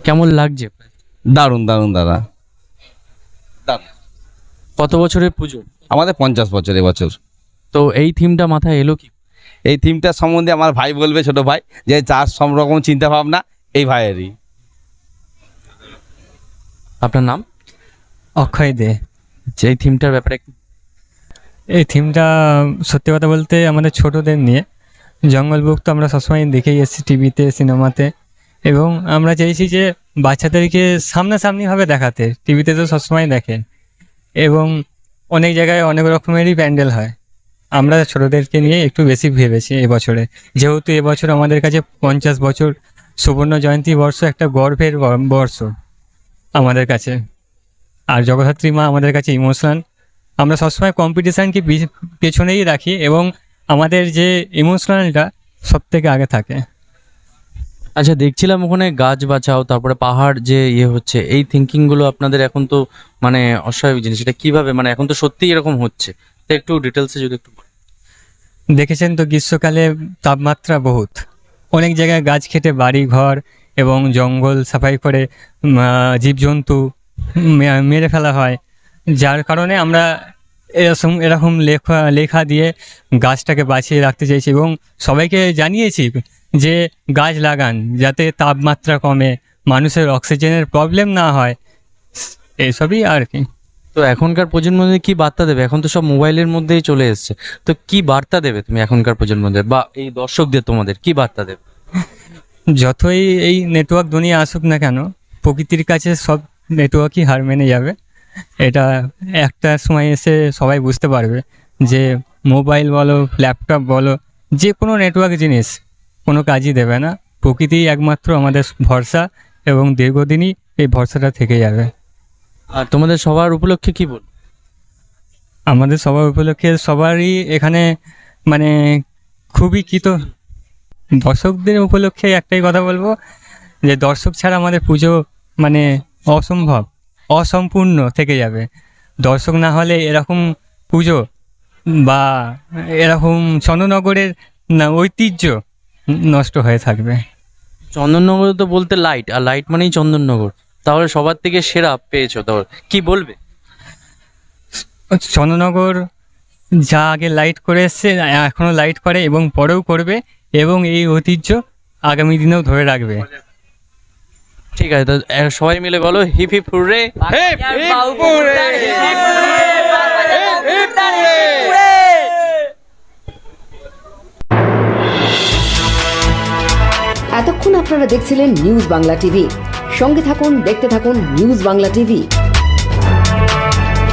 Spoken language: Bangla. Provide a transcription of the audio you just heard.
কেমন লাগছে? দারুণ দারুণ দাদা। কত বছরের পুজো? আমাদের 50 বছর এবছর। তো এই থিমটা মাথায় এলো কি? এই থিমটা সম্বন্ধে আমার ভাই বলবে, ছোট ভাই, যে চার সব রকম চিন্তা ভাবনা এই ভাইয়েরই। আপনার নাম? অক্ষয় দে। এই থিমটার ব্যাপারে এই থিমটা সত্যি কথা বলতে আমাদের ছোটদের নিয়ে। জঙ্গল বুক তো আমরা সবসময় দেখেই এসেছি টিভিতে, সিনেমাতে, এবং আমরা চাইছি যে বাচ্চাদেরকে সামনাসামনিভাবে দেখাতে। টিভিতে তো সবসময় দেখে, এবং অনেক জায়গায় অনেক রকমেরই প্যান্ডেল হয়। আমরা ছোটদেরকে নিয়ে একটু বেশি ভেবেছি এবছরে, যেহেতু এবছর আমাদের কাছে 50 বছর সুবর্ণ জয়ন্তী বর্ষ, একটা গর্বের বর্ষ আমাদের কাছে। আর জগদ্ধাত্রী মা আমাদের কাছে ইমোশনাল। আমরা সবসময় কম্পিটিশানকে পেছনেই রাখি, এবং আমাদের যে ইমোশনালটা সব থেকে আগে থাকে। আচ্ছা, দেখছিলাম ওখানে গাছ বাঁচাও, তারপরে পাহাড় যে হচ্ছে, এই থিঙ্কিংগুলো আপনাদের এখন তো মানে অস্বাভাবিক জিনিস। এটা কিভাবে, মানে এখন তো সত্যিই এরকম হচ্ছে, তো একটু ডিটেলসে যদি একটু বলেন। দেখেছেন তো গ্রীষ্মকালে তাপমাত্রা বহুত, অনেক জায়গায় গাছ কেটে বাড়ি ঘর এবং জঙ্গল সাফাই করে জীবজন্তু মেরে ফেলা হয়, যার কারণে আমরা এরকম লেখা দিয়ে গাছটাকে বাঁচিয়ে রাখতে চাইছি, এবং সবাইকে জানিয়েছি যে গাছ লাগান, যাতে তাপমাত্রা কমে, মানুষের অক্সিজেনের প্রবলেম না হয়, এইসবই আর কি। তো এখনকার প্রজন্মদের কি বার্তা দেবে? এখন তো সব মোবাইলের মধ্যেই চলে এসছে, তো কি বার্তা দেবে তুমি এখনকার প্রজন্মদের বা এই দর্শকদের, তোমাদের কি বার্তা দেবে? যতই এই নেটওয়ার্ক দুনিয়া আসুক না কেন, প্রকৃতির কাছে সব নেটওয়ার্কই হার মেনে যাবে। এটা একটা সময় এসে সবাই বুঝতে পারবে যে মোবাইল বলো, ল্যাপটপ বলো, যে কোনো নেটওয়ার্ক জিনিস কোনো কাজই দেবে না। প্রকৃতি একমাত্র আমাদের ভরসা, এবং দীর্ঘদিনই এই ভরসাটা থেকে যাবে। আর তোমাদের সবার উপলক্ষে কি বল? আমাদের সবার উপলক্ষে সবারই এখানে মানে খুবই দর্শকদের উপলক্ষে একটাই কথা বলবো, যে দর্শক ছাড়া আমাদের পুজো মানে অসম্ভব, অসম্পূর্ণ থেকে যাবে। দর্শক না হলে এরকম পুজো বা এরকম চন্দননগরের ঐতিহ্য নষ্ট হয়ে থাকবে। চন্দননগর তো বলতে লাইট, আর লাইট মানেই চন্দননগর, তাহলে সবার থেকে সেরা পেয়েছো, তাহলে কি বলবে? চন্দননগর যা আগে লাইট করে এসছে, এখনও লাইট করে এবং পরেও করবে, এবং এই ঐতিহ্য আগামী দিনেও ধরে রাখবে। ঠিক আছে, তো সবাই মিলে বলো হিপ হিপ হুররে। এতক্ষণ আপনারা দেখছিলেন নিউজ বাংলা টিভি। সঙ্গে থাকুন, দেখতে থাকুন নিউজ বাংলা টিভি।